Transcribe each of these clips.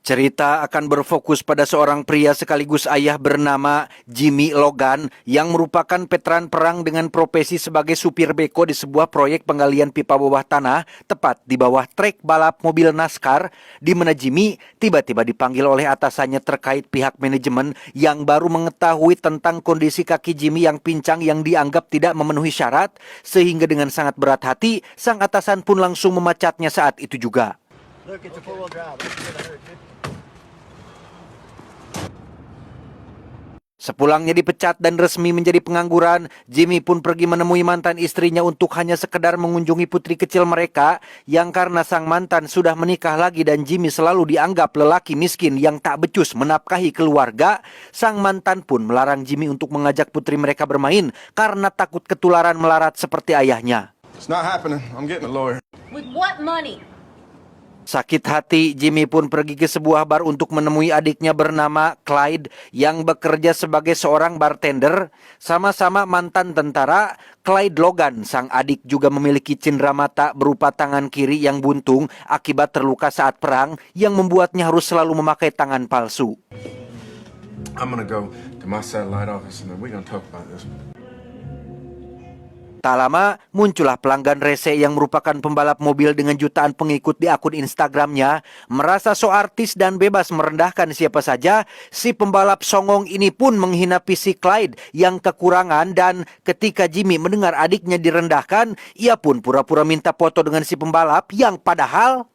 Cerita akan berfokus pada seorang pria sekaligus ayah bernama Jimmy Logan yang merupakan veteran perang dengan profesi sebagai supir beko di sebuah proyek penggalian pipa bawah tanah tepat di bawah trek balap mobil NASCAR, di mana Jimmy tiba-tiba dipanggil oleh atasannya terkait pihak manajemen yang baru mengetahui tentang kondisi kaki Jimmy yang pincang yang dianggap tidak memenuhi syarat, sehingga dengan sangat berat hati sang atasan pun langsung memecatnya saat itu juga. Sepulangnya dipecat dan resmi menjadi pengangguran, Jimmy pun pergi menemui mantan istrinya untuk hanya sekedar mengunjungi putri kecil mereka yang karena sang mantan sudah menikah lagi dan Jimmy selalu dianggap lelaki miskin yang tak becus menafkahi keluarga. Sang mantan pun melarang Jimmy untuk mengajak putri mereka bermain karena takut ketularan melarat seperti ayahnya. It's not happening. I'm getting a lawyer. With what money? Sakit hati, Jimmy pun pergi ke sebuah bar untuk menemui adiknya bernama Clyde yang bekerja sebagai seorang bartender. Sama-sama mantan tentara, Clyde Logan, sang adik juga memiliki cindera mata berupa tangan kiri yang buntung akibat terluka saat perang yang membuatnya harus selalu memakai tangan palsu. I'm gonna go to my satellite office and then we're gonna talk about this. Tak lama, muncullah pelanggan rese yang merupakan pembalap mobil dengan jutaan pengikut di akun Instagramnya. Merasa so artis dan bebas merendahkan siapa saja, si pembalap songong ini pun menghina fisik Clyde yang kekurangan, dan ketika Jimmy mendengar adiknya direndahkan, ia pun pura-pura minta foto dengan si pembalap yang padahal...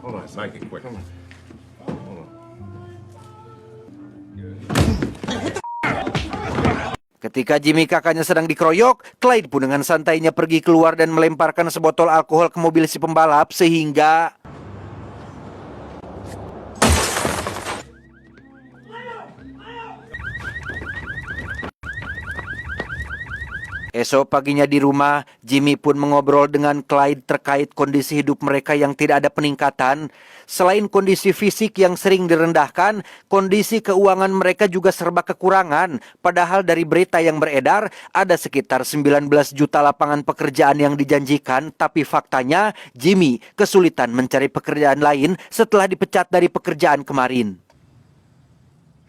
Hold on, make it quick. Hold on. Ketika Jimmy kakaknya sedang dikeroyok, Clyde pun dengan santainya pergi keluar dan melemparkan sebotol alkohol ke mobil si pembalap sehingga... Esok paginya di rumah, Jimmy pun mengobrol dengan Clyde terkait kondisi hidup mereka yang tidak ada peningkatan. Selain kondisi fisik yang sering direndahkan, kondisi keuangan mereka juga serba kekurangan. Padahal dari berita yang beredar, ada sekitar 19 juta lapangan pekerjaan yang dijanjikan. Tapi faktanya, Jimmy kesulitan mencari pekerjaan lain setelah dipecat dari pekerjaan kemarin.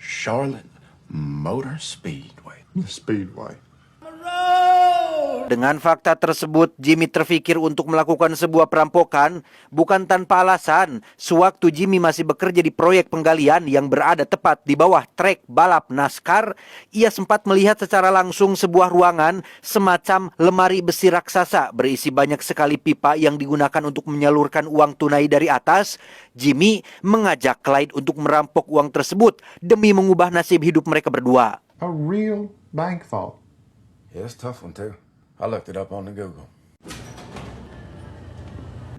Charlotte Motor Speedway. The Speedway. Dengan fakta tersebut, Jimmy terfikir untuk melakukan sebuah perampokan bukan tanpa alasan. Sewaktu Jimmy masih bekerja di proyek penggalian yang berada tepat di bawah trek balap NASCAR, ia sempat melihat secara langsung sebuah ruangan semacam lemari besi raksasa berisi banyak sekali pipa yang digunakan untuk menyalurkan uang tunai dari atas. Jimmy mengajak Clyde untuk merampok uang tersebut demi mengubah nasib hidup mereka berdua. A real bank vault. Yeah, it's a tough one too. I looked it up on the Google.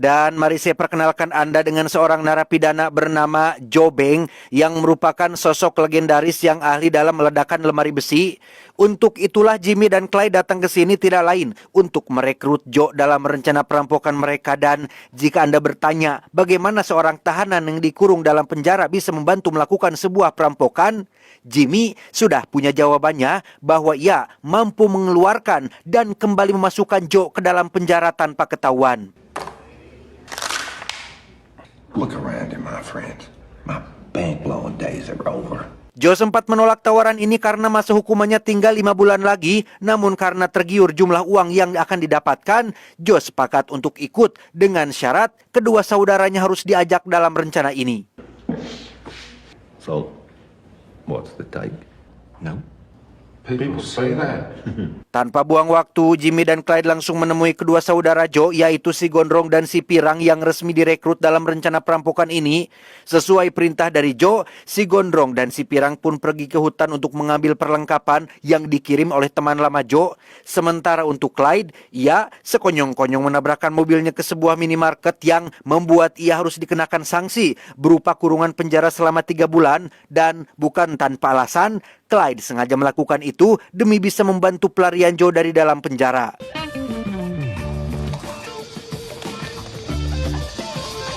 Dan mari saya perkenalkan Anda dengan seorang narapidana bernama Joe Beng yang merupakan sosok legendaris yang ahli dalam meledakan lemari besi. Untuk itulah Jimmy dan Clyde datang ke sini tidak lain untuk merekrut Joe dalam rencana perampokan mereka. Dan jika Anda bertanya bagaimana seorang tahanan yang dikurung dalam penjara bisa membantu melakukan sebuah perampokan, Jimmy sudah punya jawabannya bahwa ia mampu mengeluarkan dan kembali memasukkan Joe ke dalam penjara tanpa ketahuan. Look around you, my friends. My bank blowing days are over. Joe sempat menolak tawaran ini karena masa hukumannya tinggal 5 bulan lagi. Namun karena tergiur jumlah uang yang akan didapatkan, Joe sepakat untuk ikut dengan syarat kedua saudaranya harus diajak dalam rencana ini. So, what's the take? No? People say that. Tanpa buang waktu, Jimmy dan Clyde langsung menemui kedua saudara Joe, yaitu si Gondrong dan si Pirang yang resmi direkrut dalam rencana perampokan ini. Sesuai perintah dari Joe, si Gondrong dan si Pirang pun pergi ke hutan untuk mengambil perlengkapan yang dikirim oleh teman lama Joe. Sementara untuk Clyde, ia sekonyong-konyong menabrakkan mobilnya ke sebuah minimarket yang membuat ia harus dikenakan sanksi berupa kurungan penjara selama 3 bulan. Dan bukan tanpa alasan, Clyde sengaja melakukan itu demi bisa membantu pelarian Joe dari dalam penjara.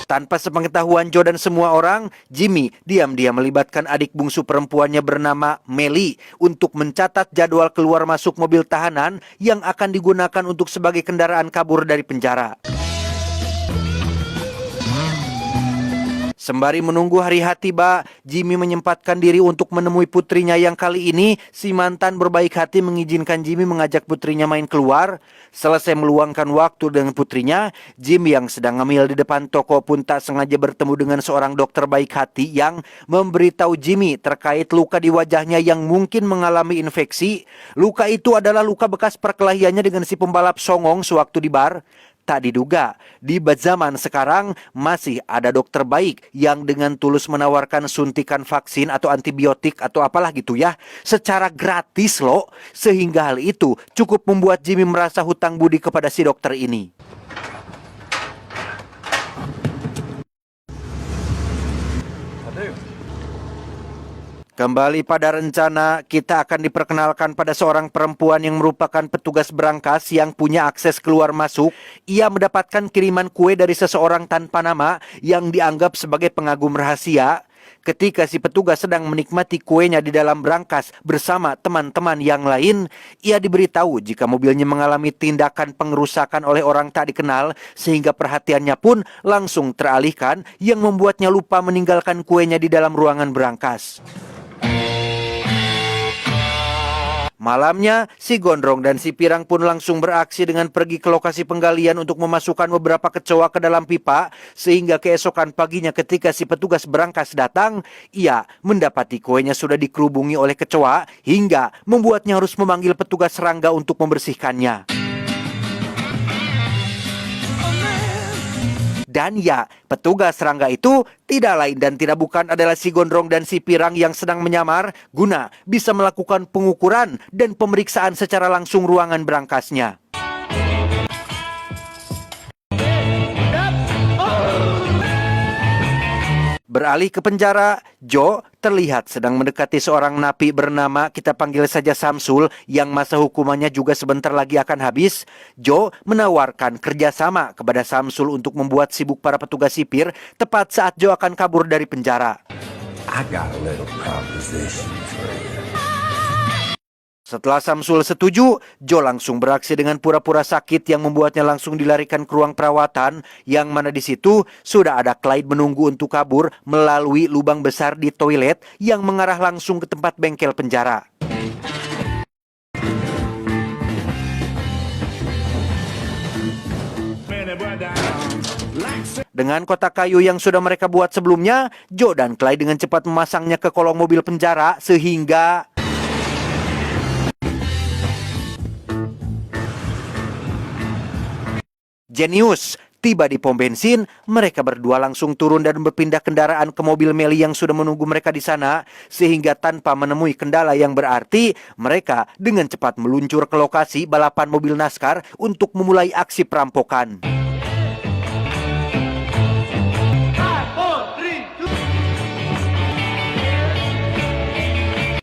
Tanpa sepengetahuan Joe dan semua orang, Jimmy diam-diam melibatkan adik bungsu perempuannya bernama Melly untuk mencatat jadwal keluar masuk mobil tahanan yang akan digunakan untuk sebagai kendaraan kabur dari penjara. Sembari menunggu hari H tiba, Jimmy menyempatkan diri untuk menemui putrinya yang kali ini si mantan berbaik hati mengizinkan Jimmy mengajak putrinya main keluar. Selesai meluangkan waktu dengan putrinya, Jimmy yang sedang ngemil di depan toko pun tak sengaja bertemu dengan seorang dokter baik hati yang memberitahu Jimmy terkait luka di wajahnya yang mungkin mengalami infeksi. Luka itu adalah luka bekas perkelahiannya dengan si pembalap songong sewaktu di bar. Tak diduga, di zaman sekarang masih ada dokter baik yang dengan tulus menawarkan suntikan vaksin atau antibiotik atau apalah gitu ya, secara gratis loh. Sehingga hal itu cukup membuat Jimmy merasa hutang budi kepada si dokter ini. Kembali pada rencana, kita akan diperkenalkan pada seorang perempuan yang merupakan petugas berangkas yang punya akses keluar masuk. Ia mendapatkan kiriman kue dari seseorang tanpa nama yang dianggap sebagai pengagum rahasia. Ketika si petugas sedang menikmati kuenya di dalam berangkas bersama teman-teman yang lain, ia diberitahu jika mobilnya mengalami tindakan pengerusakan oleh orang tak dikenal, sehingga perhatiannya pun langsung teralihkan yang membuatnya lupa meninggalkan kuenya di dalam ruangan berangkas. Malamnya, si Gondrong dan si Pirang pun langsung beraksi dengan pergi ke lokasi penggalian untuk memasukkan beberapa kecoa ke dalam pipa, sehingga keesokan paginya ketika si petugas berangkas datang, ia mendapati kuenya sudah dikerubungi oleh kecoa hingga membuatnya harus memanggil petugas serangga untuk membersihkannya. Dan ya, petugas serangga itu tidak lain dan tidak bukan adalah si Gondrong dan si Pirang yang sedang menyamar guna bisa melakukan pengukuran dan pemeriksaan secara langsung ruangan berangkasnya. Beralih ke penjara, Joe terlihat sedang mendekati seorang napi bernama, kita panggil saja Samsul, yang masa hukumannya juga sebentar lagi akan habis. Joe menawarkan kerjasama kepada Samsul untuk membuat sibuk para petugas sipir tepat saat Joe akan kabur dari penjara. I got a little proposition for you. Setelah Samsul setuju, Joe langsung beraksi dengan pura-pura sakit yang membuatnya langsung dilarikan ke ruang perawatan, yang mana di situ sudah ada Clyde menunggu untuk kabur melalui lubang besar di toilet yang mengarah langsung ke tempat bengkel penjara. Dengan kotak kayu yang sudah mereka buat sebelumnya, Joe dan Clyde dengan cepat memasangnya ke kolong mobil penjara sehingga jenius. Tiba di pom bensin, mereka berdua langsung turun dan berpindah kendaraan ke mobil Melly yang sudah menunggu mereka di sana, sehingga tanpa menemui kendala yang berarti, mereka dengan cepat meluncur ke lokasi balapan mobil NASCAR untuk memulai aksi perampokan.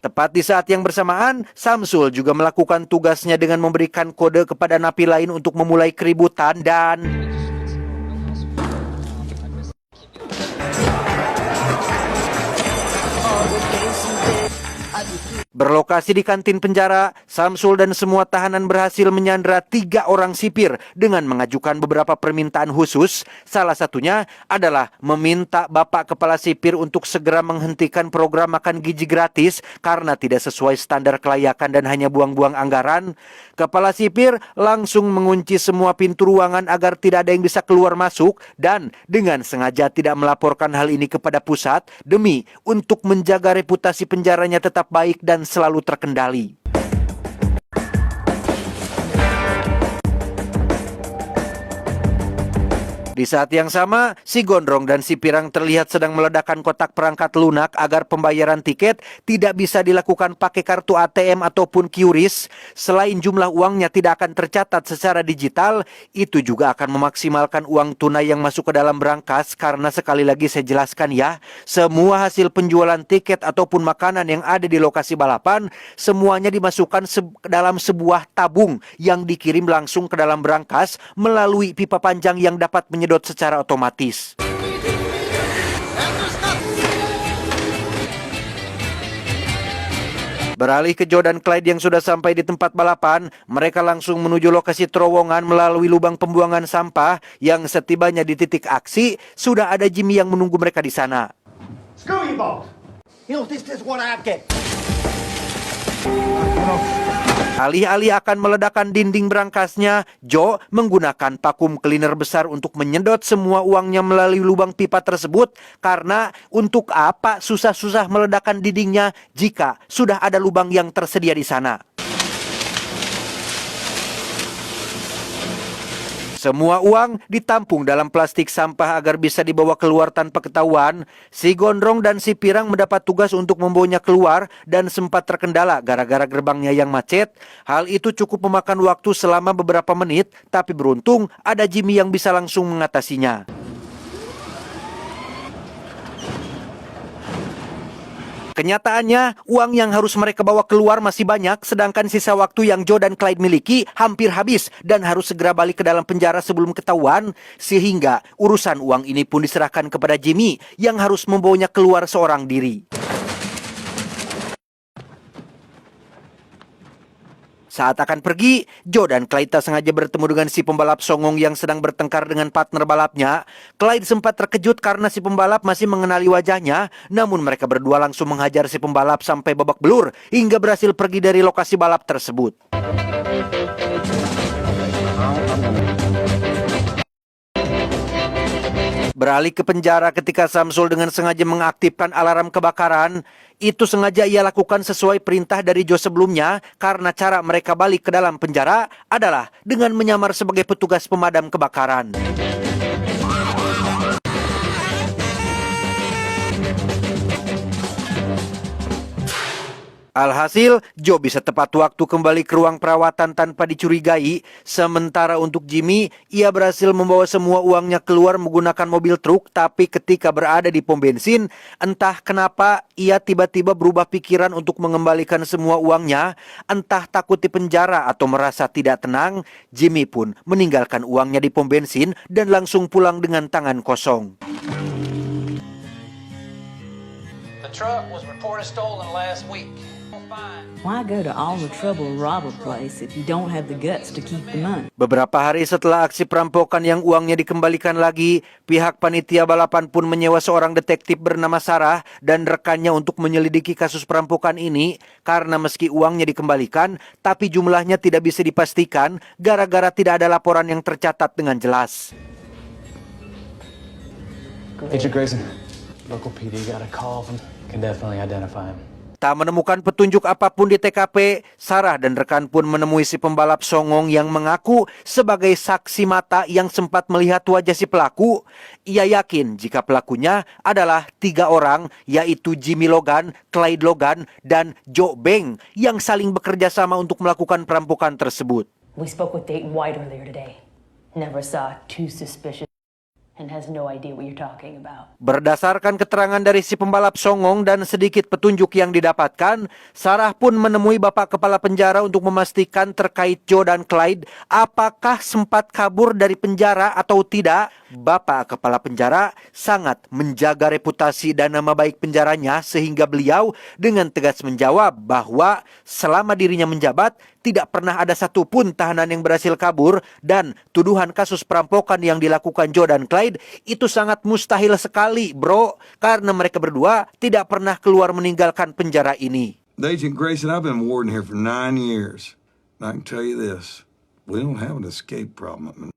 Tepat di saat yang bersamaan, Samsul juga melakukan tugasnya dengan memberikan kode kepada napi lain untuk memulai keributan dan berlokasi di kantin penjara, Samsul dan semua tahanan berhasil menyandra 3 orang sipir dengan mengajukan beberapa permintaan khusus. Salah satunya adalah meminta Bapak Kepala Sipir untuk segera menghentikan program makan gizi gratis karena tidak sesuai standar kelayakan dan hanya buang-buang anggaran. Kepala Sipir langsung mengunci semua pintu ruangan agar tidak ada yang bisa keluar masuk dan dengan sengaja tidak melaporkan hal ini kepada pusat demi untuk menjaga reputasi penjaranya tetap baik dan selalu terkendali. Di saat yang sama, si Gondrong dan si Pirang terlihat sedang meledakkan kotak perangkat lunak agar pembayaran tiket tidak bisa dilakukan pakai kartu ATM ataupun QRIS. Selain jumlah uangnya tidak akan tercatat secara digital, itu juga akan memaksimalkan uang tunai yang masuk ke dalam berangkas karena sekali lagi saya jelaskan ya, semua hasil penjualan tiket ataupun makanan yang ada di lokasi balapan, semuanya dimasukkan dalam sebuah tabung yang dikirim langsung ke dalam berangkas melalui pipa panjang yang dapat menyedot secara otomatis. Beralih ke Joe dan Clyde yang sudah sampai di tempat balapan, mereka langsung menuju lokasi terowongan melalui lubang pembuangan sampah yang setibanya di titik aksi, sudah ada Jimmy yang menunggu mereka di sana. Screw you both. You know, this is what I get. Alih-alih akan meledakkan dinding berangkasnya, Joe menggunakan vacuum cleaner besar untuk menyedot semua uangnya melalui lubang pipa tersebut karena untuk apa susah-susah meledakkan dindingnya jika sudah ada lubang yang tersedia di sana. Semua uang ditampung dalam plastik sampah agar bisa dibawa keluar tanpa ketahuan. Si Gondrong dan si Pirang mendapat tugas untuk membawanya keluar dan sempat terkendala gara-gara gerbangnya yang macet. Hal itu cukup memakan waktu selama beberapa menit, tapi beruntung ada Jimmy yang bisa langsung mengatasinya. Kenyataannya, uang yang harus mereka bawa keluar masih banyak, sedangkan sisa waktu yang Joe dan Clyde miliki hampir habis dan harus segera balik ke dalam penjara sebelum ketahuan, sehingga urusan uang ini pun diserahkan kepada Jimmy yang harus membawanya keluar seorang diri. Saat akan pergi, Joe dan Clyde tak sengaja bertemu dengan si pembalap songong yang sedang bertengkar dengan partner balapnya. Clyde sempat terkejut karena si pembalap masih mengenali wajahnya, namun mereka berdua langsung menghajar si pembalap sampai babak belur hingga berhasil pergi dari lokasi balap tersebut. Beralih ke penjara ketika Samsul dengan sengaja mengaktifkan alarm kebakaran. Itu sengaja ia lakukan sesuai perintah dari Joe sebelumnya karena cara mereka balik ke dalam penjara adalah dengan menyamar sebagai petugas pemadam kebakaran. Alhasil, Joe bisa tepat waktu kembali ke ruang perawatan tanpa dicurigai. Sementara untuk Jimmy, ia berhasil membawa semua uangnya keluar menggunakan mobil truk. Tapi ketika berada di pom bensin, entah kenapa ia tiba-tiba berubah pikiran untuk mengembalikan semua uangnya. Entah takut di penjara atau merasa tidak tenang, Jimmy pun meninggalkan uangnya di pom bensin dan langsung pulang dengan tangan kosong. The truck was reported stolen last week. Why go to all the trouble to rob a place if you don't have the guts to keep the money? Beberapa hari setelah aksi perampokan yang uangnya dikembalikan lagi, pihak panitia balapan pun menyewa seorang detektif bernama Sarah dan rekannya untuk menyelidiki kasus perampokan ini karena meski uangnya dikembalikan, tapi jumlahnya tidak bisa dipastikan gara-gara tidak ada laporan yang tercatat dengan jelas. Agent Grayson, local PD got a call from can definitely identify him. Tak menemukan petunjuk apapun di TKP, Sarah dan rekan pun menemui si pembalap songong yang mengaku sebagai saksi mata yang sempat melihat wajah si pelaku. Ia yakin jika pelakunya adalah 3 orang, yaitu Jimmy Logan, Clyde Logan, dan Joe Beng yang saling bekerja sama untuk melakukan perampokan tersebut. We spoke with Dayton White earlier today. Never saw two suspicious and has no idea what you're talking about. Berdasarkan keterangan dari si pembalap songong dan sedikit petunjuk yang didapatkan, Sarah pun menemui bapak kepala penjara untuk memastikan terkait Joe dan Clyde apakah sempat kabur dari penjara atau tidak. Bapak kepala penjara sangat menjaga reputasi dan nama baik penjaranya sehingga beliau dengan tegas menjawab bahwa selama dirinya menjabat tidak pernah ada satupun tahanan yang berhasil kabur dan tuduhan kasus perampokan yang dilakukan Joe dan Clyde itu sangat mustahil sekali, bro, karena mereka berdua tidak pernah keluar meninggalkan penjara ini. Agent Grayson, I've been warden here for 9 years. And I can tell you this, we don't have an escape problem.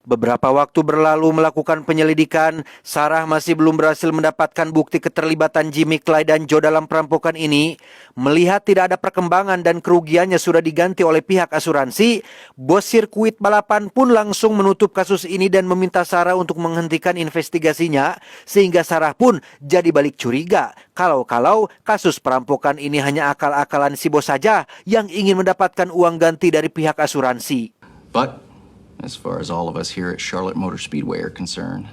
Beberapa waktu berlalu melakukan penyelidikan, Sarah masih belum berhasil mendapatkan bukti keterlibatan Jimmy, Clyde, dan Joe dalam perampokan ini. Melihat tidak ada perkembangan dan kerugiannya sudah diganti oleh pihak asuransi, bos sirkuit balapan pun langsung menutup kasus ini dan meminta Sarah untuk menghentikan investigasinya, sehingga Sarah pun jadi balik curiga kalau kasus perampokan ini hanya akal-akalan si bos saja yang ingin mendapatkan uang ganti dari pihak asuransi. But as far as all of us here at Charlotte Motor Speedway are concerned,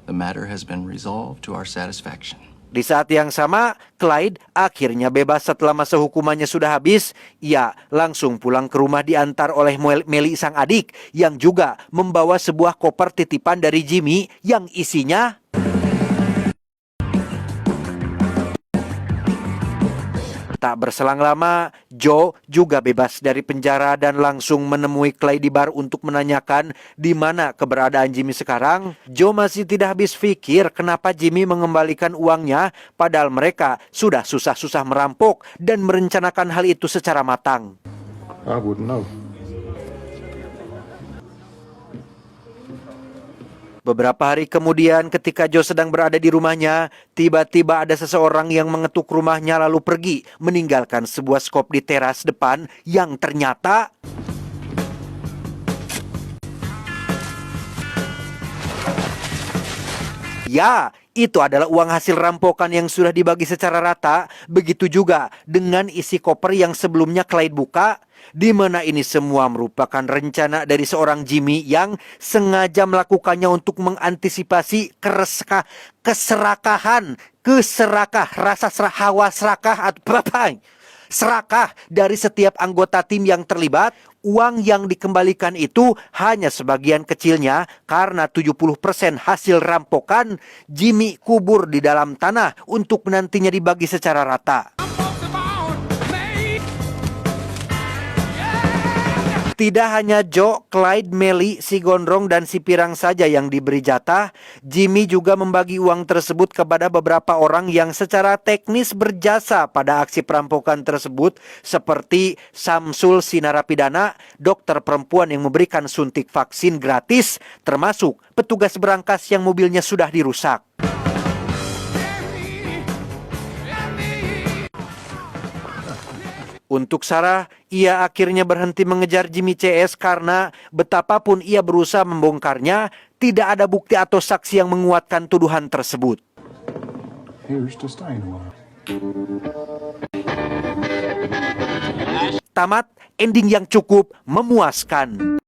the matter has been resolved to our satisfaction. Di saat yang sama, Clyde akhirnya bebas setelah masa hukumannya sudah habis. Ia langsung pulang ke rumah diantar oleh Meli sang adik yang juga membawa sebuah koper titipan dari Jimmy yang isinya Tak berselang lama, Joe juga bebas dari penjara dan langsung menemui Clyde di bar untuk menanyakan di mana keberadaan Jimmy sekarang. Joe masih tidak habis pikir kenapa Jimmy mengembalikan uangnya padahal mereka sudah susah-susah merampok dan merencanakan hal itu secara matang. I wouldn't know. Beberapa hari kemudian ketika Joe sedang berada di rumahnya, tiba-tiba ada seseorang yang mengetuk rumahnya lalu pergi, meninggalkan sebuah skop di teras depan yang ternyata ya, itu adalah uang hasil rampokan yang sudah dibagi secara rata. Begitu juga dengan isi koper yang sebelumnya Clyde buka, di mana ini semua merupakan rencana dari seorang Jimmy yang sengaja melakukannya untuk mengantisipasi hawa serakah atau serakah dari setiap anggota tim yang terlibat. Uang yang dikembalikan itu hanya sebagian kecilnya karena 70% hasil rampokan Jimmy kubur di dalam tanah untuk nantinya dibagi secara rata. Tidak hanya Joe, Clyde, Melly, si Gondrong, dan si Pirang saja yang diberi jatah, Jimmy juga membagi uang tersebut kepada beberapa orang yang secara teknis berjasa pada aksi perampokan tersebut, seperti Samsul si narapidana, dokter perempuan yang memberikan suntik vaksin gratis, termasuk petugas berangkas yang mobilnya sudah dirusak. Untuk Sarah, ia akhirnya berhenti mengejar Jimmy CS karena betapapun ia berusaha membongkarnya, tidak ada bukti atau saksi yang menguatkan tuduhan tersebut. Here's to staying alive. Tamat, ending yang cukup memuaskan.